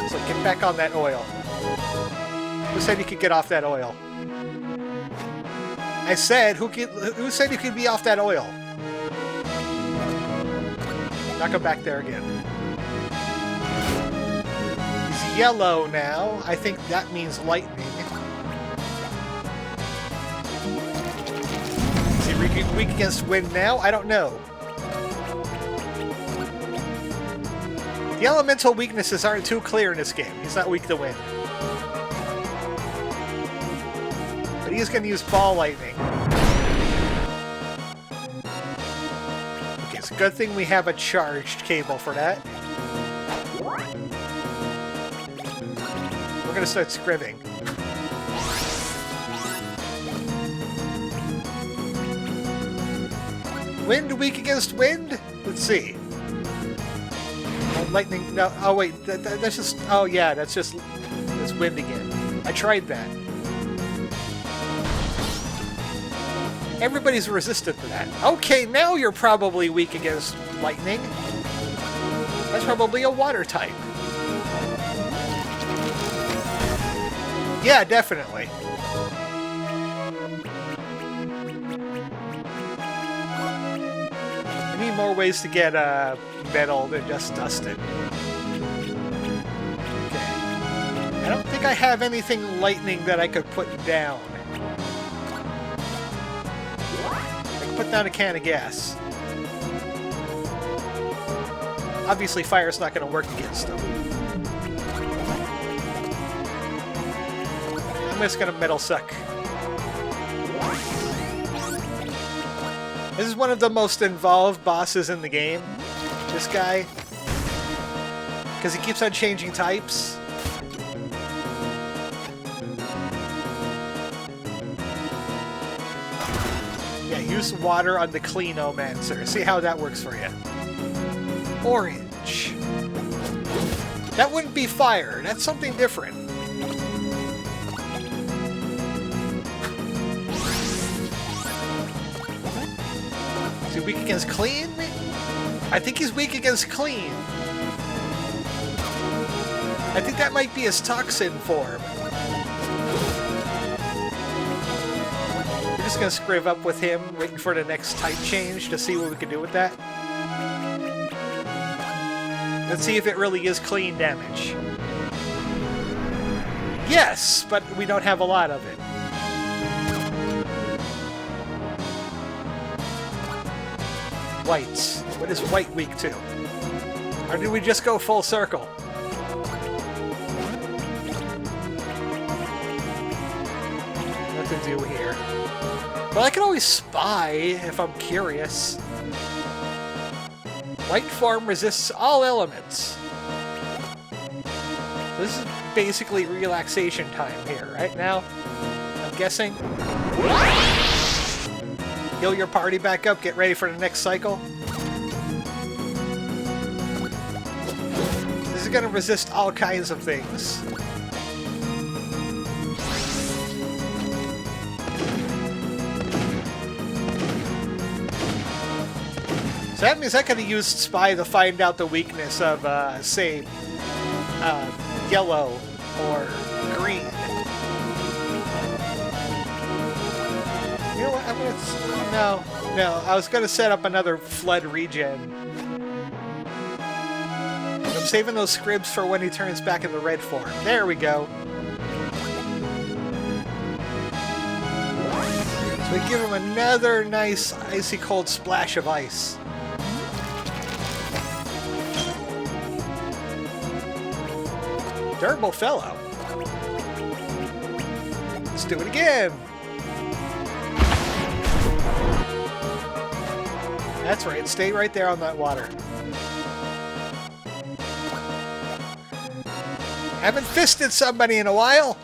So get back on that oil. Who said you could get off that oil? I said, who said you could be off that oil? Not go back there again. He's yellow now. I think that means lightning. Is he weak against wind now? I don't know. The elemental weaknesses aren't too clear in this game. He's not weak to wind. But he's going to use ball lightning. Okay, it's a good thing we have a charged cable for that. We're going to start scribbing. Wind weak against wind? Let's see. Lightning. No. Oh wait. That's just. Oh yeah. That's wind again. I tried that. Everybody's resistant to that. Okay, now you're probably weak against lightning. That's probably a water type. Yeah, definitely. I need more ways to get metal than just dusted. Okay. I don't think I have anything lightning that I could put down. I can put down a can of gas. Obviously, fire's not going to work against them. I'm just going to metal suck. This is one of the most involved bosses in the game. This guy. Because he keeps on changing types. Yeah, use water on the Cleanomancer. See how that works for you. Orange. That wouldn't be fire. That's something different. Is he weak against clean? I think he's weak against clean. I think that might be his toxin form. We're just gonna scrive up with him, waiting for the next type change to see what we can do with that. Let's see if it really is clean damage. Yes, but we don't have a lot of it. White. What is white weak to? Or did we just go full circle? What to do here? Well, I can always spy if I'm curious. White form resists all elements. This is basically relaxation time here, right now? I'm guessing. Heal your party back up, get ready for the next cycle. This is gonna resist all kinds of things. So that means I could have used Spy to find out the weakness of, say, yellow or green. You know what? I'm gonna... No. I was gonna set up another flood regen. I'm saving those scribs for when he turns back into red form. There we go. So we give him another nice icy cold splash of ice. Durable fellow. Let's do it again. That's right, stay right there on that water. Haven't fisted somebody in a while.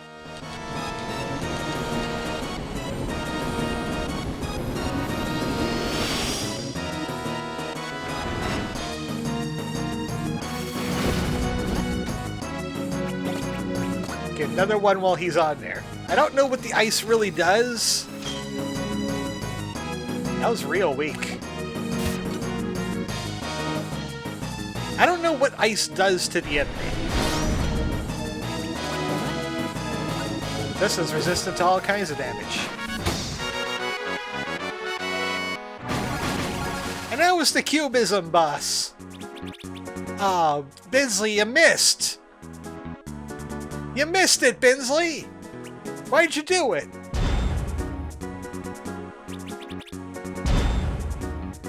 Okay, another one while he's on there. I don't know what the ice really does. That was real weak. I don't know what ice does to the enemy. This is resistant to all kinds of damage. And that was the Cubism boss. Oh, Binsley, you missed! You missed it, Binsley! Why'd you do it?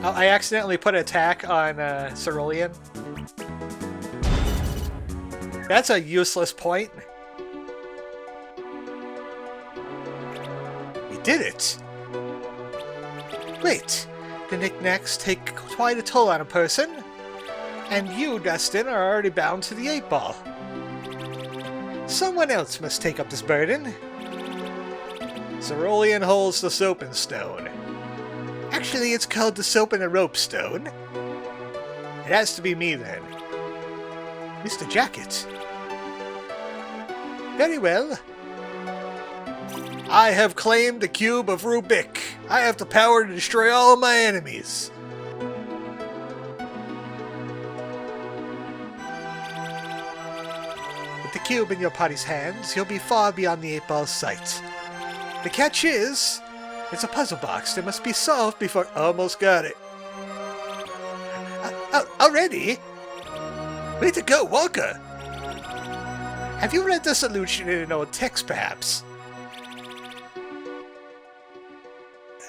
Oh, I accidentally put attack on Cerulean. That's a useless point. We did it! Wait, the knickknacks take quite a toll on a person. And you, Dustin, are already bound to the 8-ball. Someone else must take up this burden. Cerulean holds the soaping stone. Actually, it's called the soap and the rope stone. It has to be me, then. Mr. Jacket. Very well. I have claimed the cube of Ru'Bikk. I have the power to destroy all of my enemies. With the cube in your party's hands, you'll be far beyond the 8-ball's sight. The catch is, it's a puzzle box that must be solved before... Almost got it. Already? Way to go, Walker! Have you read the solution in an old text, perhaps?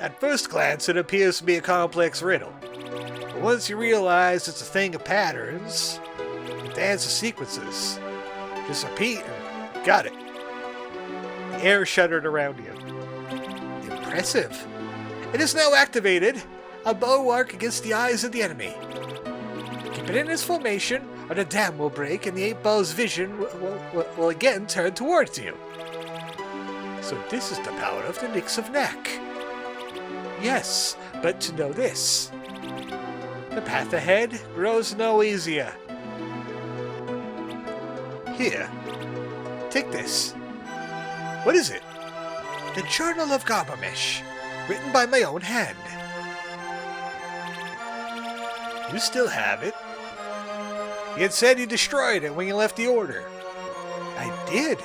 At first glance, it appears to be a complex riddle. But once you realize it's a thing of patterns, a dance of sequences, just repeat and got it. The air shuddered around you. Impressive. It is now activated, a bulwark against the eyes of the enemy. Keep it in its formation, or the dam will break and the 8-ball's vision will again turn towards you. So this is the power of the Nix of Knack. Yes, but to know this, the path ahead grows no easier. Here, take this. What is it? The Journal of Garbamesh, written by my own hand. You still have it. You had said you destroyed it when you left the Order. I did,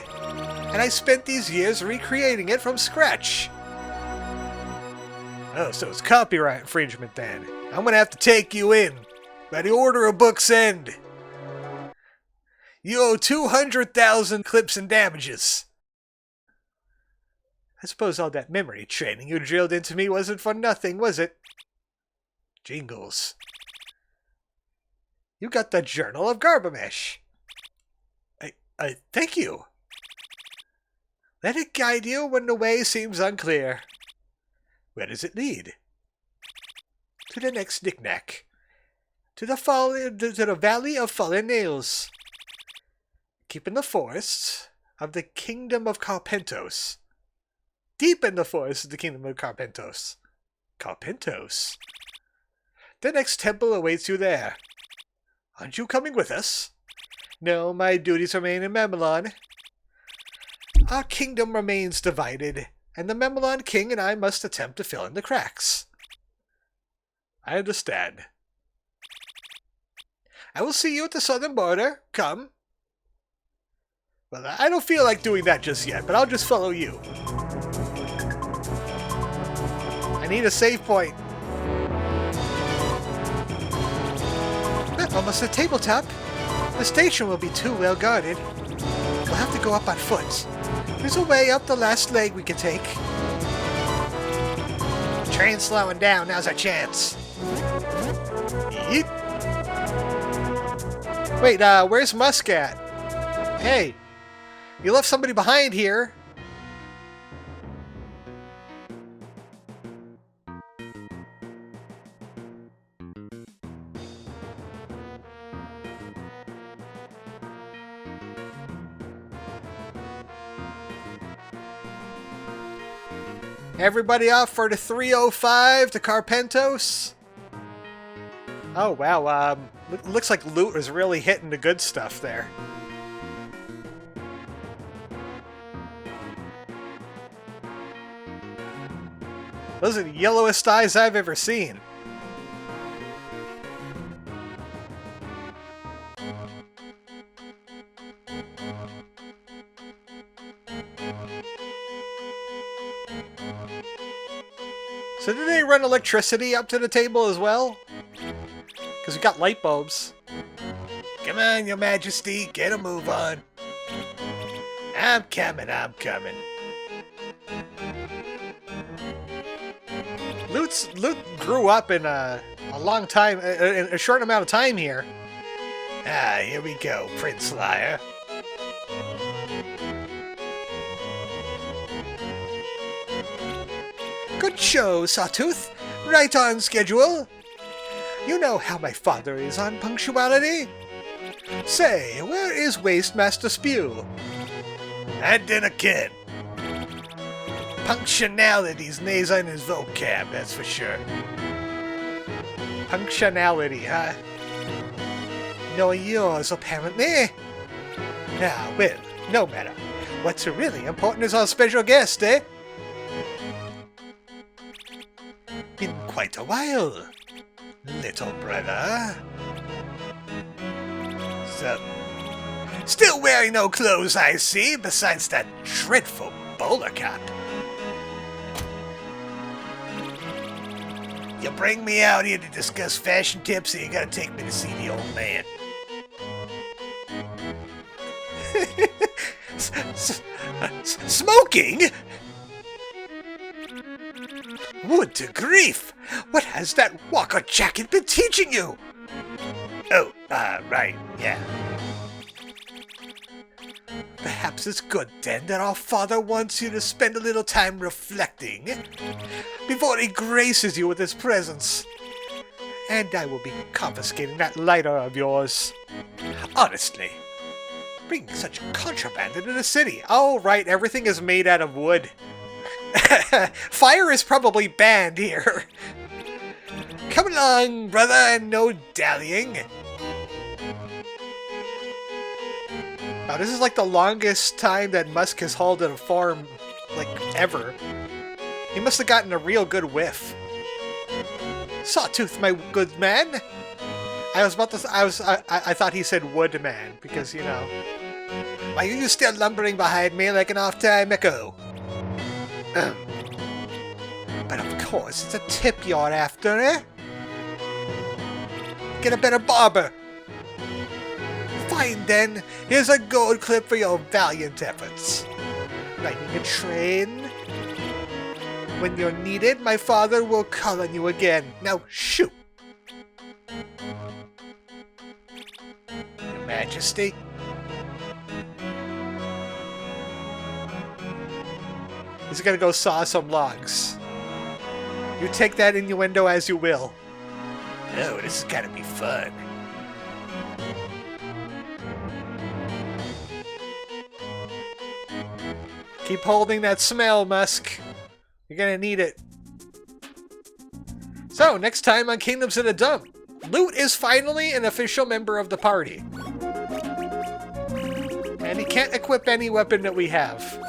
and I spent these years recreating it from scratch. Oh, so it's copyright infringement then. I'm gonna have to take you in by the order of book's end. You owe 200,000 clips and damages. I suppose all that memory training you drilled into me wasn't for nothing, was it? Jingles. You got the Journal of Garbamesh. I thank you. Let it guide you when the way seems unclear. Where does it lead? To the next knick-knack. To the Valley of Fallen Nails. Keep in the forests of the Kingdom of Carpentos. Deep in the forests of the Kingdom of Carpentos. Carpentos? The next temple awaits you there. Aren't you coming with us? No, my duties remain in Mamelon. Our kingdom remains divided, and the Mamelon king and I must attempt to fill in the cracks. I understand. I will see you at the southern border. Come. Well, I don't feel like doing that just yet, but I'll just follow you. I need a save point. Almost at tabletop. The station will be too well guarded. We'll have to go up on foot. There's a way up the last leg we can take. Train's slowing down. Now's our chance. Yeet. Wait, where's Muscat? Hey, you left somebody behind here. Everybody off for the 305 to Carpentos? Oh, wow. Looks like loot is really hitting the good stuff there. Those are the yellowest eyes I've ever seen. So do they run electricity up to the table as well? Because we got light bulbs. Come on, Your Majesty, get a move on. I'm coming. Loot grew up in a long time, in a short amount of time here. Ah, here we go, Prince Liar. Good show, Sawtooth. Right on schedule. You know how my father is on punctuality. Say, where is Wastemaster Spew? I dinna ken. Punctionality's nays on his vocab, that's for sure. Punctionality, huh? No yours, apparently. Ah, well, no matter. What's really important is our special guest, eh? Been quite a while, little brother. So, still wearing no clothes, I see, besides that dreadful bowler cap. You bring me out here to discuss fashion tips, and you gotta take me to see the old man. Smoking? Would to grief! What has that walker jacket been teaching you? Oh, right, yeah. Perhaps it's good then that our father wants you to spend a little time reflecting before he graces you with his presence. And I will be confiscating that lighter of yours. Honestly, bringing such contraband into the city. Oh, right, everything is made out of wood. Fire is probably banned here. Come along, brother, and no dallying. Wow, this is like the longest time that Musk has hauled at a farm, like, ever. He must have gotten a real good whiff. Sawtooth, my good man. I thought he said wood man, because, you know. Why are you still lumbering behind me like an off-time echo? But of course, it's a tip you're after, eh? Get a better barber. Fine then, here's a gold clip for your valiant efforts. Riding a train? When you're needed, my father will call on you again. Now shoot! Your Majesty? He's gonna go saw some logs. You take that innuendo as you will. Oh, this is gotta be fun. Keep holding that smell, Musk. You're gonna need it. So, next time on Kingdoms in a Dump, Loot is finally an official member of the party. And he can't equip any weapon that we have.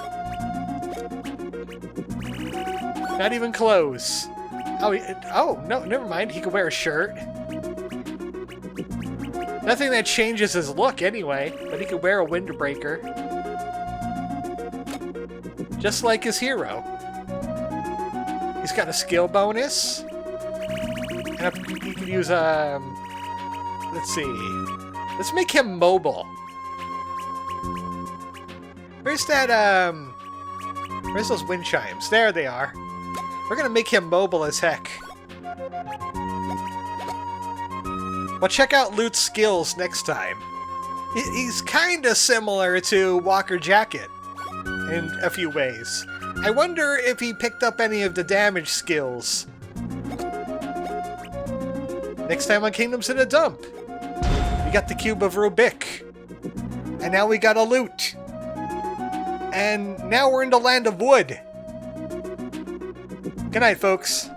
Not even clothes. Oh, no, never mind. He could wear a shirt. Nothing that changes his look anyway, but he could wear a windbreaker. Just like his hero. He's got a skill bonus. And he could use, let's see. Let's make him mobile. Where's that, where's those wind chimes? There they are. We're gonna make him mobile as heck. We'll check out Loot's skills next time. He's kinda similar to Walker Jacket in a few ways. I wonder if he picked up any of the damage skills. Next time on Kingdoms in a Dump. We got the Cube of Ru'Bikk. And now we got a Loot. And now we're in the Land of Wood. Good night, folks.